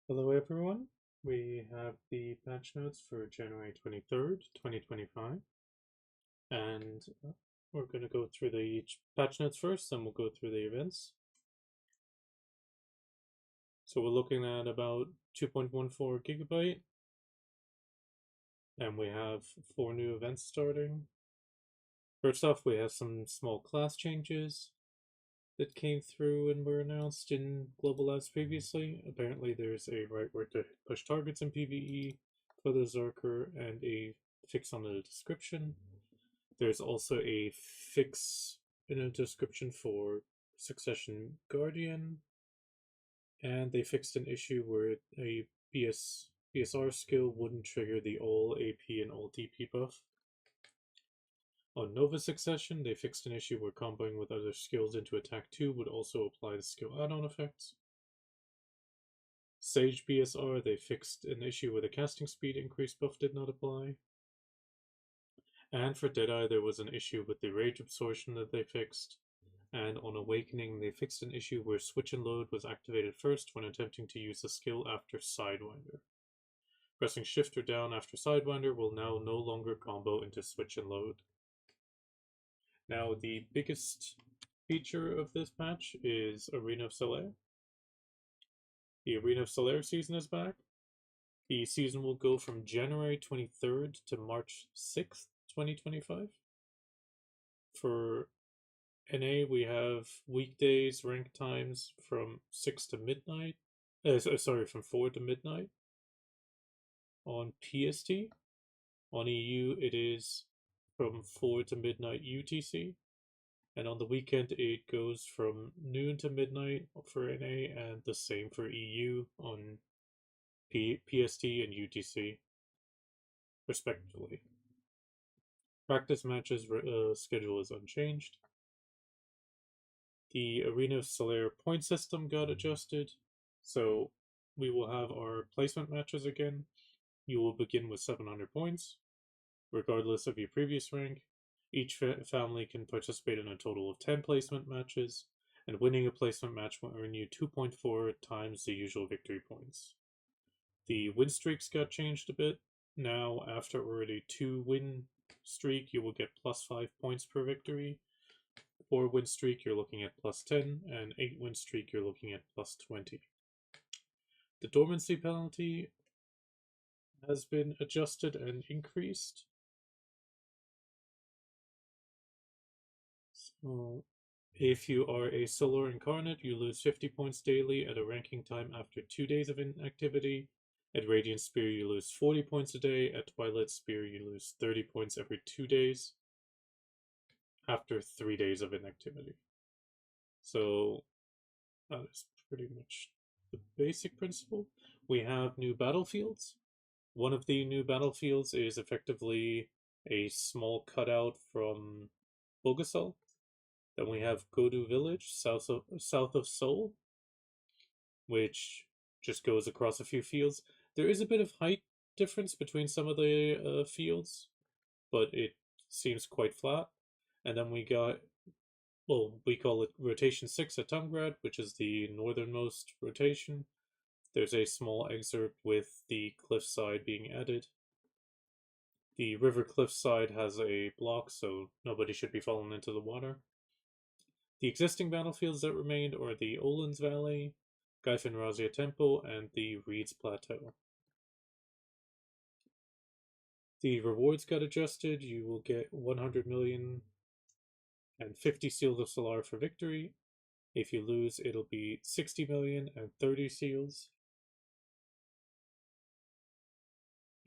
Hello everyone, we have the patch notes for January 23rd, 2025, and we're going to go through the patch notes first, then we'll go through the events. So we're looking at about 2.14 gigabyte, and we have 4 new events starting. First off, we have some small class changes that came through and were announced in Global Labs previously. Apparently there's a rightward to push targets in PvE for the Zerker and a fix on the description. There's also a fix in a description for Succession Guardian, and they fixed an issue where a BSR skill wouldn't trigger the all AP and all DP buff. On Nova Succession, they fixed an issue where comboing with other skills into Attack 2 would also apply the skill add-on effects. Sage BSR, they fixed an issue where the casting speed increase buff did not apply. And for Deadeye, there was an issue with the rage absorption that they fixed. And on Awakening, they fixed an issue where Switch and Load was activated first when attempting to use the skill after Sidewinder. Pressing Shift or down after Sidewinder will now no longer combo into Switch and Load. Now, the biggest feature of this patch is Arena of Solare. The Arena of Solare season is back. The season will go from January 23rd to March 6th, 2025. For NA, we have weekdays rank times from 6 to midnight. From 4 to midnight. On PST. On EU, it is from 4 to midnight UTC. And on the weekend, it goes from noon to midnight for NA, and the same for EU on PST and UTC, respectively. Practice matches schedule is unchanged. The Arena of Solare point system got adjusted, so we will have our placement matches again. You will begin with 700 points, regardless of your previous rank. Each family can participate in a total of 10 placement matches, and winning a placement match will earn you 2.4 times the usual victory points. The win streaks got changed a bit. Now, after already 2-win streak, you will get plus 5 points per victory. 4-win streak, you're looking at plus 10, and 8-win streak, you're looking at plus 20. The dormancy penalty has been adjusted and increased. So, if you are a Solar Incarnate, you lose 50 points daily at a ranking time after 2 days of inactivity. At Radiant Spear, you lose 40 points a day. At Twilight Spear, you lose 30 points every 2 days after 3 days of inactivity. So, that is pretty much the basic principle. We have new battlefields. One of the new battlefields is effectively a small cutout from Bogasol. Then we have Godu Village, south of Seoul, which just goes across a few fields. There is a bit of height difference between some of the fields, but it seems quite flat. And then we got, we call it Rotation 6 at Tumgrad, which is the northernmost rotation. There's a small excerpt with the cliffside being added. The river cliffside has a block, so nobody should be falling into the water. The existing battlefields that remained are the Olin's Valley, Gaifin Razia Temple, and the Reeds Plateau. The rewards got adjusted. You will get 100 million and 50 seals of Solare for victory. If you lose, it'll be 60 million and 30 seals.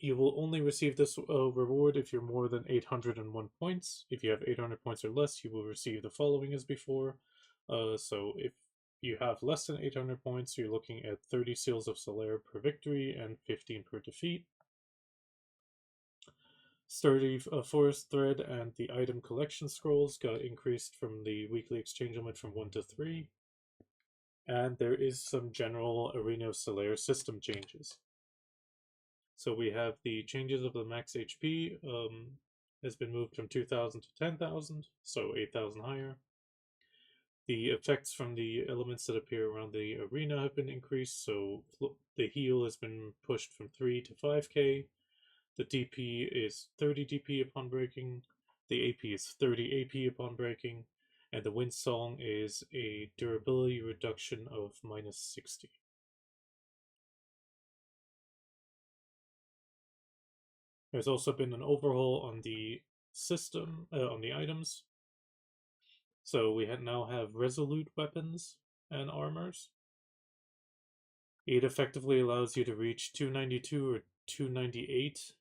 You will only receive this reward if you're more than 801 points. If you have 800 points or less, you will receive the following as before. So if you have less than 800 points, you're looking at 30 seals of Solare per victory and 15 per defeat. Sturdy Forest Thread and the item collection scrolls got increased from the weekly exchange limit from 1 to 3. And there is some general Arena of Solare system changes. So we have the changes of the max HP has been moved from 2,000 to 10,000, so 8,000 higher. The effects from the elements that appear around the arena have been increased, so the heal has been pushed from 3 to 5k. The DP is 30 DP upon breaking. The AP is 30 AP upon breaking. And the Wind Song is a durability reduction of minus 60. There's also been an overhaul on the system, on the items. So we now have resolute weapons and armors. It effectively allows you to reach 292 or 298.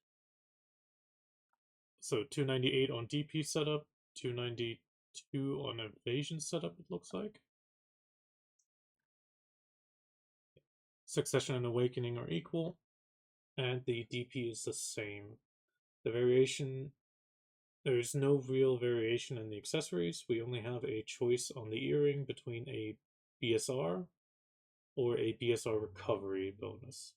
So 298 on DP setup, 292 on evasion setup, it looks like. Succession and Awakening are equal, and the DP is the same. The variation, there's no real variation in the accessories. We only have a choice on the earring between a BSR or a BSR recovery bonus.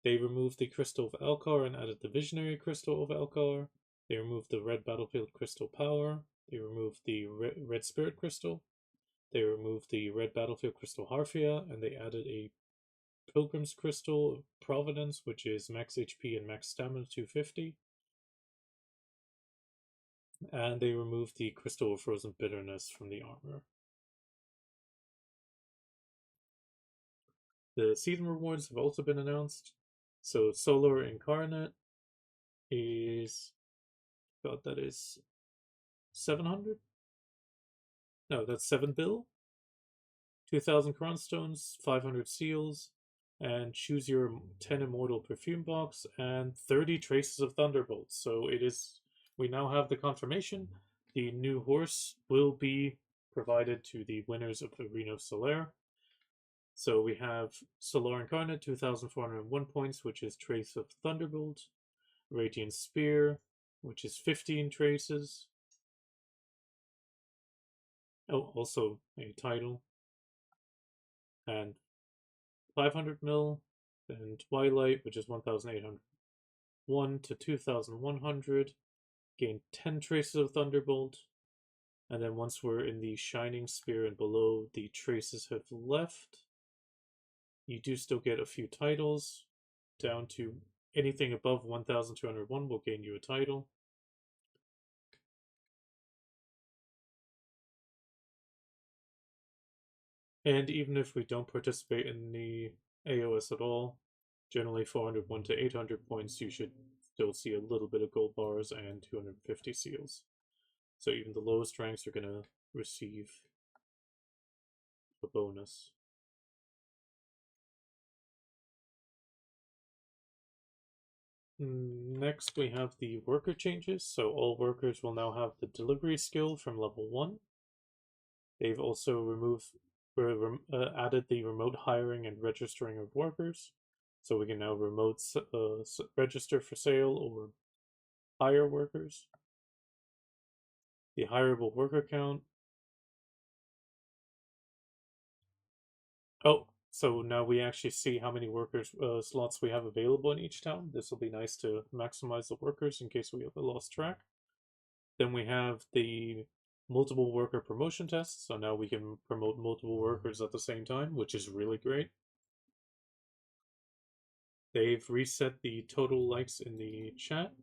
They removed the Crystal of Elcar and added the Visionary Crystal of Elcar. They removed the Red Battlefield Crystal Power. They removed the Red Spirit Crystal. They removed the Red Battlefield Crystal Harfia, and they added a Pilgrim's Crystal Providence, which is max HP and max stamina 250. And they removed the Crystal of Frozen Bitterness from the armor. The season rewards have also been announced. So Solar Incarnate is, God, that is 700? No, that's 7 bill. 2,000 Cronstones, 500 seals, and choose your 10 Immortal Perfume box, and 30 Traces of Thunderbolts. So it is, we now have the confirmation. The new horse will be provided to the winners of the Arena of Solare. So we have Solar Incarnate, 2,401 points, which is Trace of Thunderbolt. Radiant Spear, which is 15 traces. Oh, also a title. And 500 mil. Then Twilight, which is 1,801 to 2,100. Gain 10 traces of Thunderbolt. And then once we're in the Shining Spear and below, the traces have left. You do still get a few titles. Down to anything above 1,201 will gain you a title. And even if we don't participate in the AoS at all, generally 401 to 800 points, you should still see a little bit of gold bars and 250 seals. So even the lowest ranks are going to receive a bonus. Next, we have the worker changes. So all workers will now have the delivery skill from level 1. They've also added the remote hiring and registering of workers. So we can now remote register for sale or hire workers. The hireable worker count. Oh, so now we actually see how many workers slots we have available in each town. This will be nice to maximize the workers in case we have lost track. Then we have the multiple worker promotion tests. So now we can promote multiple workers at the same time, which is really great. They've reset the total likes in the chat.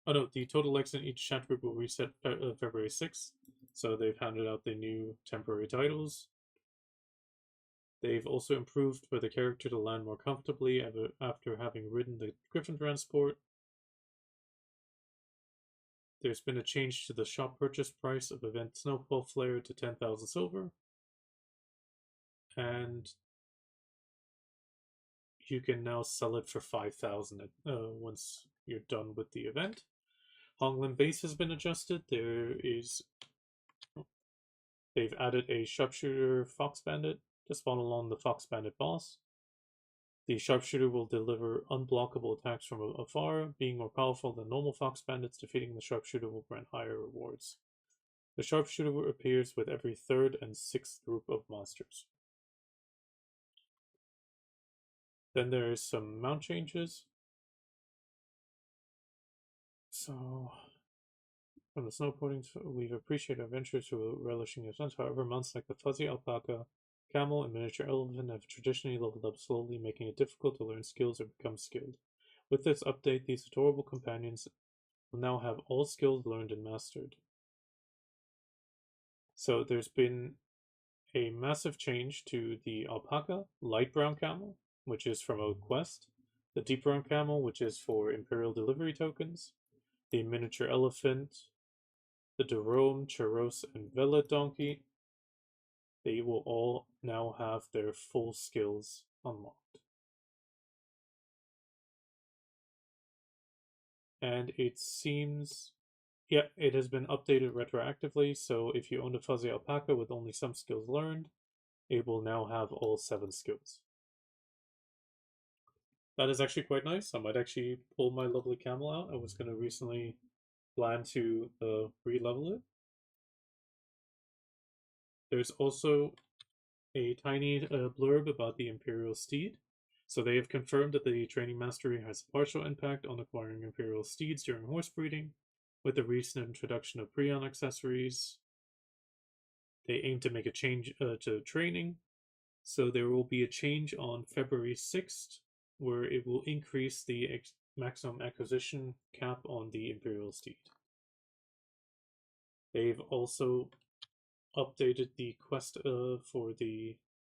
Oh no, the total likes in each chat group will reset February 6th. So they've handed out the new temporary titles. They've also improved for the character to land more comfortably after having ridden the Griffin transport. There's been a change to the shop purchase price of event Snowfall Flare to 10,000 silver. And you can now sell it for 5,000 once you're done with the event. Honglim Base has been adjusted. They've added a sharpshooter Fox Bandit to spawn along the Fox Bandit boss. The sharpshooter will deliver unblockable attacks from afar. Being more powerful than normal Fox Bandits, defeating the sharpshooter will grant higher rewards. The sharpshooter appears with every 3rd and 6th group of monsters. Then there is some mount changes. So From the snowboarding, we've appreciated adventures through relishing events. However, months like the fuzzy alpaca, camel, and miniature elephant have traditionally leveled up slowly, making it difficult to learn skills or become skilled. With this update, these adorable companions will now have all skills learned and mastered. So there's been a massive change to the alpaca, light brown camel, which is from a quest, the deep brown camel, which is for Imperial delivery tokens, the miniature elephant, the Jerome, Charos, and Velia donkey. They will all now have their full skills unlocked. And it seems, yeah, it has been updated retroactively, so if you own a fuzzy alpaca with only some skills learned, it will now have all 7 skills. That is actually quite nice. I might actually pull my lovely camel out. I was going to recently plan to re-level it. There's also a tiny blurb about the Imperial Steed. So they have confirmed that the training mastery has a partial impact on acquiring Imperial Steeds during horse breeding. With the recent introduction of Prion accessories, they aim to make a change to training. So there will be a change on February 6th, where it will increase the maximum acquisition cap on the Imperial Steed. They've also updated the quest for the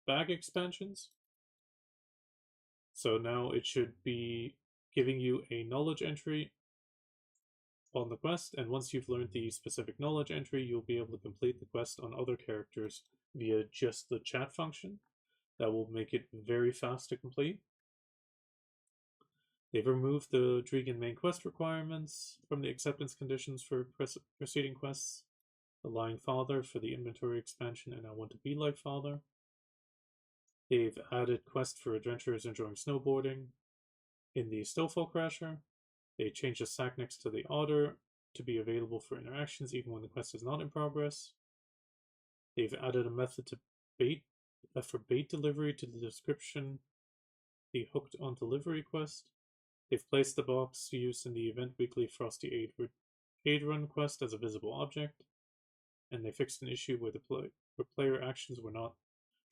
bag expansions. So now it should be giving you a knowledge entry on the quest, and once you've learned the specific knowledge entry, you'll be able to complete the quest on other characters via just the chat function. That will make it very fast to complete. They've removed the Dregan main quest requirements from the acceptance conditions for preceding quests. The Lying Father for the inventory expansion, and I Want to Be Like Father. They've added quest for adventurers enjoying snowboarding in the Snowfall Crasher. They changed the sack next to the otter to be available for interactions even when the quest is not in progress. They've added a method to for bait delivery to the description, the Hooked on Delivery quest. They've placed the box used in the Event Weekly Frosty Aid Run quest as a visible object, and they fixed an issue where player actions were not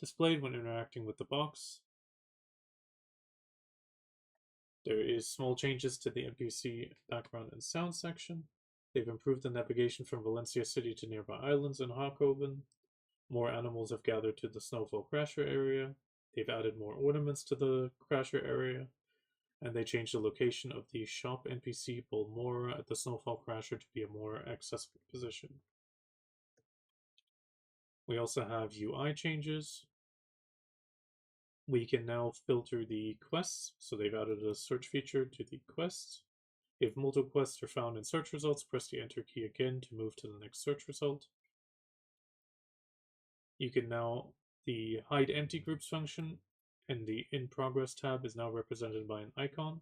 displayed when interacting with the box. There is small changes to the NPC background and sound section. They've improved the navigation from Valencia City to nearby islands in Harkoven. More animals have gathered to the Snowfall Crasher area. They've added more ornaments to the Crasher area. And they changed the location of the shop NPC Bolmora at the Snowfall Crasher to be a more accessible position. We also have UI changes. We can now filter the quests, so they've added a search feature to the quests. If multiple quests are found in search results, press the enter key again to move to the next search result. You can now, the hide empty groups function and the in progress tab is now represented by an icon,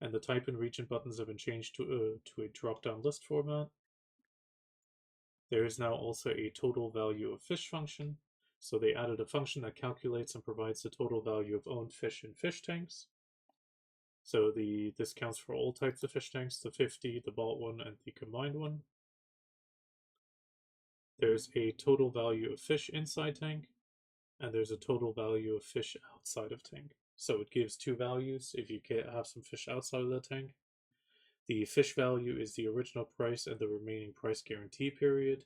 and the type and region buttons have been changed to a drop-down list format. There is now also a total value of fish function. So they added a function that calculates and provides the total value of owned fish in fish tanks. So this counts for all types of fish tanks, the 50, the bought one, and the combined one. There's a total value of fish inside tank, and there's a total value of fish outside of tank. So it gives 2 values if you have some fish outside of the tank. The fish value is the original price and the remaining price guarantee period.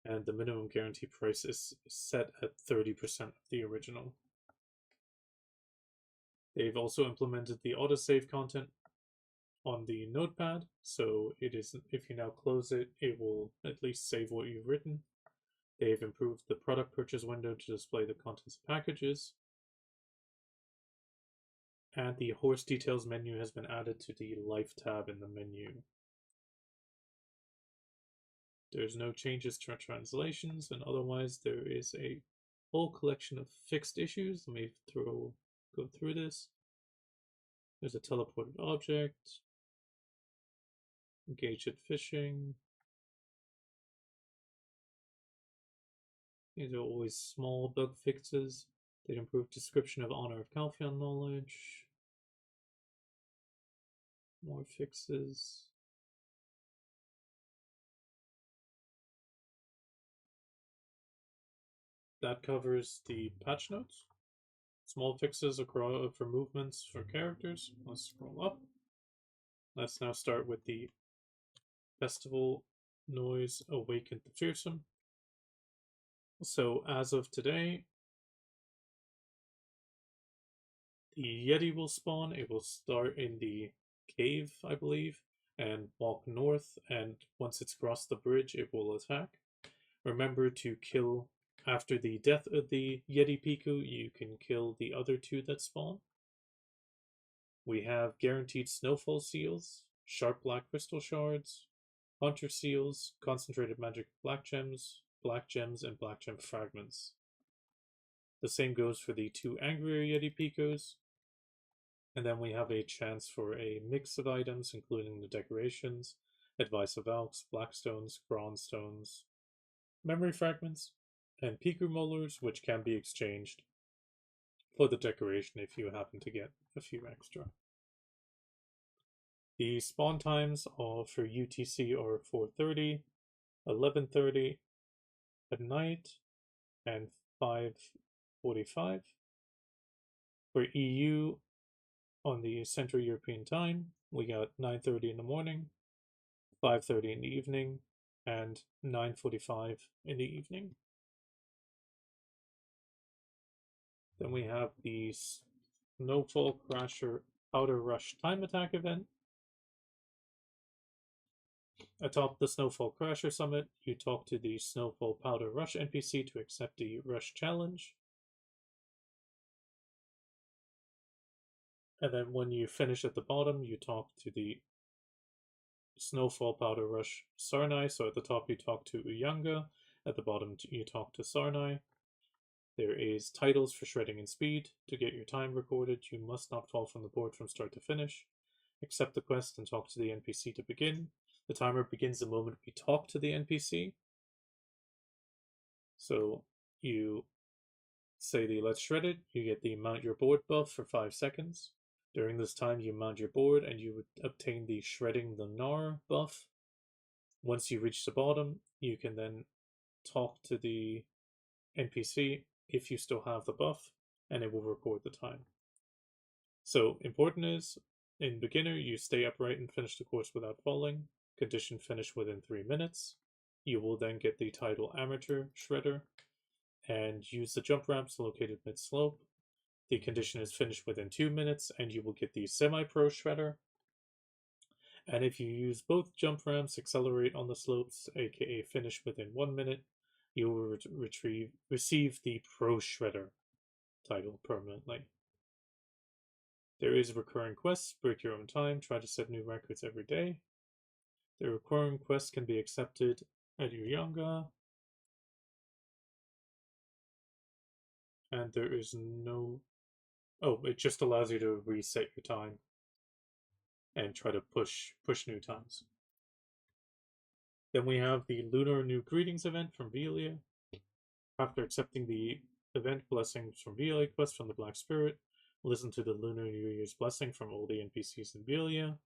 And the minimum guarantee price is set at 30% of the original. They've also implemented the autosave content on the notepad, so it is, if you now close it, it will at least save what you've written. They've improved the product purchase window to display the contents of packages. And the horse details menu has been added to the life tab in the menu. There's no changes to translations, and otherwise there is a whole collection of fixed issues. Let me go through this. There's a teleported object, engage at fishing. These are always small bug fixes. They improve description of honor of Calphion knowledge. More fixes. that covers the patch notes. Small fixes across for movements for characters. Let's scroll up. Let's now start with the festival noise Awaken the Fearsome. So as of today, the Yeti will spawn. It will start in the cave, I believe, and walk north, and once it's crossed the bridge, it will attack. Remember to kill, after the death of the Yeti Piku, you can kill the other two that spawn. We have guaranteed Snowfall seals, sharp black crystal shards, hunter seals, concentrated magic black gems, and black gem fragments. The same goes for the two angrier Yeti Pikus. And then we have a chance for a mix of items, including the decorations, Advice of Alks, Blackstones, Bronzestones, Memory Fragments, and Piku Molars, which can be exchanged for the decoration if you happen to get a few extra. The spawn times for UTC are 4:30, 11:30 at night, and 5:45. For EU, on the Central European time, we got 9:30 in the morning, 5:30 in the evening, and 9:45 in the evening. Then we have the Snowfall Crasher Outer Rush Time Attack event. Atop the Snowfall Crasher Summit, you talk to the Snowfall Powder Rush NPC to accept the Rush Challenge. And then when you finish at the bottom, you talk to the Snowfall Powder Rush Sarnai. So at the top you talk to Uyanga, at the bottom you talk to Sarnai. There is titles for shredding and speed. To get your time recorded, you must not fall from the board from start to finish. Accept the quest and talk to the NPC to begin. The timer begins the moment we talk to the NPC. So you say the let's shred it, you get the mount your board buff for 5 seconds. During this time, you mount your board and you would obtain the Shredding the Gnar buff. Once you reach the bottom, you can then talk to the NPC if you still have the buff, and it will record the time. So, important is, in beginner, you stay upright and finish the course without falling. Condition finish within 3 minutes. You will then get the title Amateur Shredder, and use the jump ramps located mid-slope. The condition is finished within 2 minutes, and you will get the Semi-Pro Shredder. And if you use both jump ramps, accelerate on the slopes, aka finish within 1 minute, you will receive the Pro Shredder title permanently. There is recurring quests, break your own time, try to set new records every day. The recurring quests can be accepted at Uyanga. And there is no... Oh, it just allows you to reset your time and try to push new times. Then we have the Lunar New Greetings event from Velia. After accepting the event blessings from Velia quest from the Black Spirit, listen to the Lunar New Year's blessing from all the NPCs in Velia.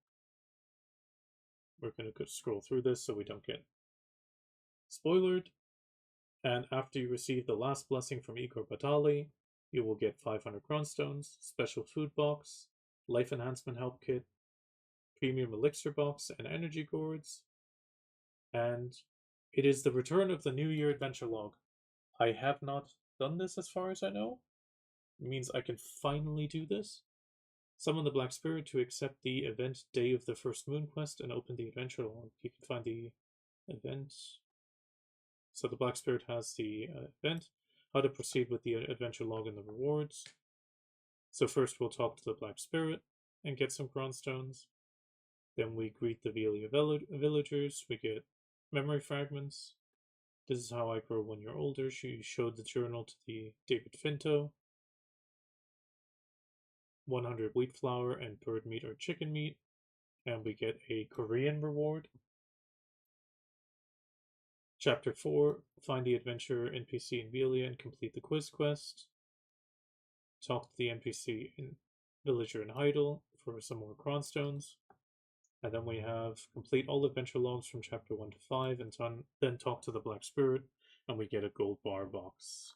We're going to scroll through this so we don't get spoilered. And after you receive the last blessing from Igor Batali, you will get 500 Cronstones, special food box, life enhancement help kit, premium elixir box, and energy gourds. And it is the return of the New Year adventure log. I have not done this as far as I know. It means I can finally do this. Summon the Black Spirit to accept the event Day of the First Moon quest and open the adventure log. You can find the event. So the Black Spirit has the event, how to proceed with the adventure log and the rewards. So first we'll talk to the Black Spirit and get some Cronstones. Then we greet the Velia villagers. We get memory fragments. This is how I grow when you're older. She showed the journal to the David Finto. 100 wheat flour and bird meat or chicken meat. And we get a Korean reward. Chapter 4, find the adventurer NPC in Velia and complete the quiz quest. Talk to the NPC villager in Heidel for some more Cronstones. And then we have complete all adventure logs from chapter 1 to 5 and then talk to the Black Spirit and we get a gold bar box.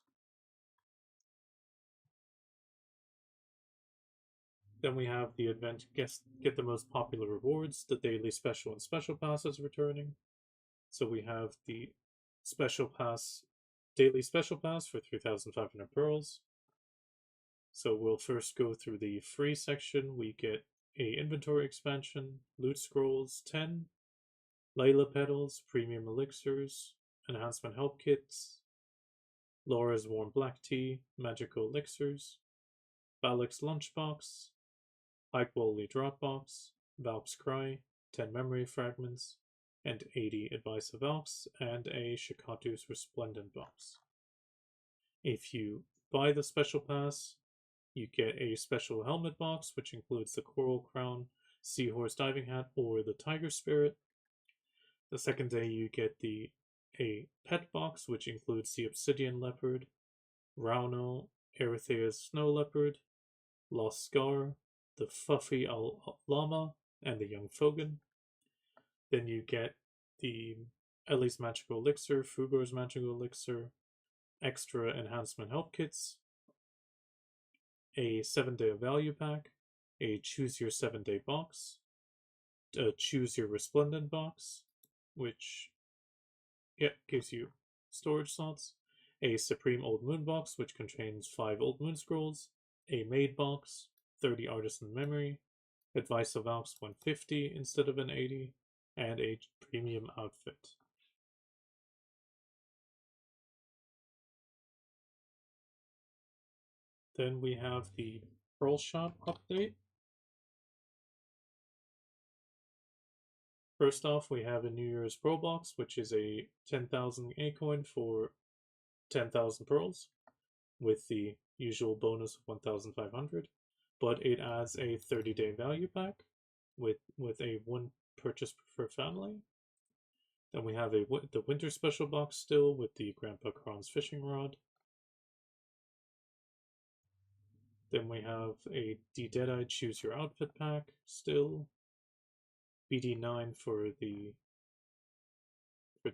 Then we have the event get the most popular rewards, the daily special and special passes returning. So we have the special pass, daily special pass for 3,500 pearls. So we'll first go through the free section. We get a inventory expansion, loot scrolls 10, Layla petals, premium elixirs, enhancement help kits, Laura's warm black tea, magical elixirs, Balak's lunchbox, high quality dropbox, Valk's cry, 10 memory fragments, and 80 advice of Valks, and a Shikatu's resplendent box. If you buy the special pass, you get a special helmet box, which includes the coral crown, seahorse diving hat, or the tiger spirit. The second day, you get a pet box, which includes the obsidian leopard, Rauno, Erythea's snow leopard, Lost Scar, the fluffy llama, and the young Fogan. Then you get the Ellie's magical elixir, Fugor's magical elixir, extra enhancement help kits, a 7-day value pack, a choose your 7-day box, a choose your resplendent box, which gives you storage slots, a supreme old moon box, which contains 5 old moon scrolls, a maid box, 30 artisan memory, advice of Valks 150 instead of an 80, and a premium outfit. Then we have the Pearl Shop update. First off, we have a New Year's Pearl Box, which is a 10,000 A coin for 10,000 pearls, with the usual bonus of 1,500, but it adds a 30-day value pack with a 1 purchase per family. Then we have the Winter Special Box still with the Grandpa Kron's fishing rod. Then we have the Deadeye Choose Your Outfit pack still. BD9 for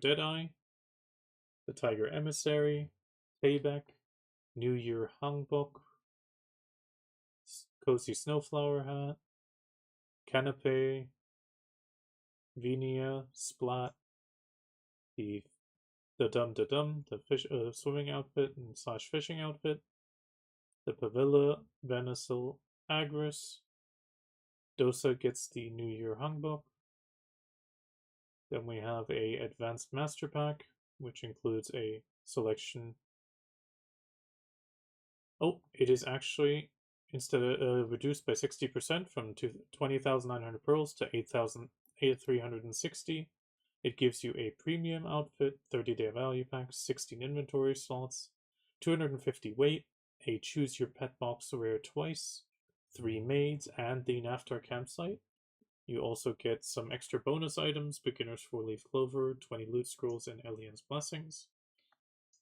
Deadeye. The Tiger Emissary, Payback, New Year Hangbook, Cozy Snowflower Hat, Canapé, Venia, Splat, the Dum Da Dum, the fish swimming outfit and / fishing outfit, the Pavilla, Venasil, Agris. Dosa gets the New Year Hangbook. Then we have a Advanced Master Pack, which includes a selection. Oh, it is actually instead of reduced by 60% from 20,900 pearls to 8,360. It gives you a premium outfit, 30-day value pack, 16 inventory slots, 250 weight, a choose your pet box rare twice, 3 maids, and the Naftar campsite. You also get some extra bonus items, beginner's 4-leaf clover, 20 loot scrolls, and Elian's blessings.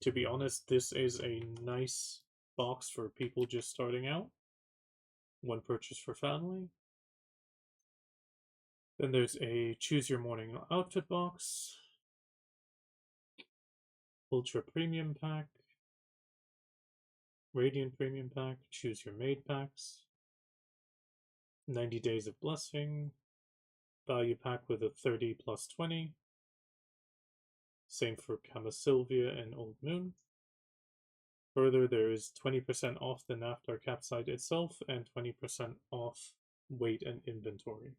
To be honest, this is a nice box for people just starting out. 1 purchase for family. Then there's a choose your morning outfit box, ultra premium pack, radiant premium pack, choose your maid packs, 90 days of blessing, value pack with a 30 plus 20. Same for Camasylvia and Old Moon. Further, there is 20% off the Naftar campsite itself and 20% off weight and inventory.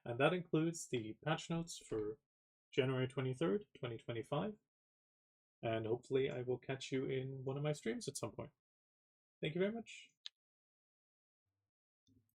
And that includes the patch notes for January 23rd, 2025. And hopefully I will catch you in one of my streams at some point. Thank you very much.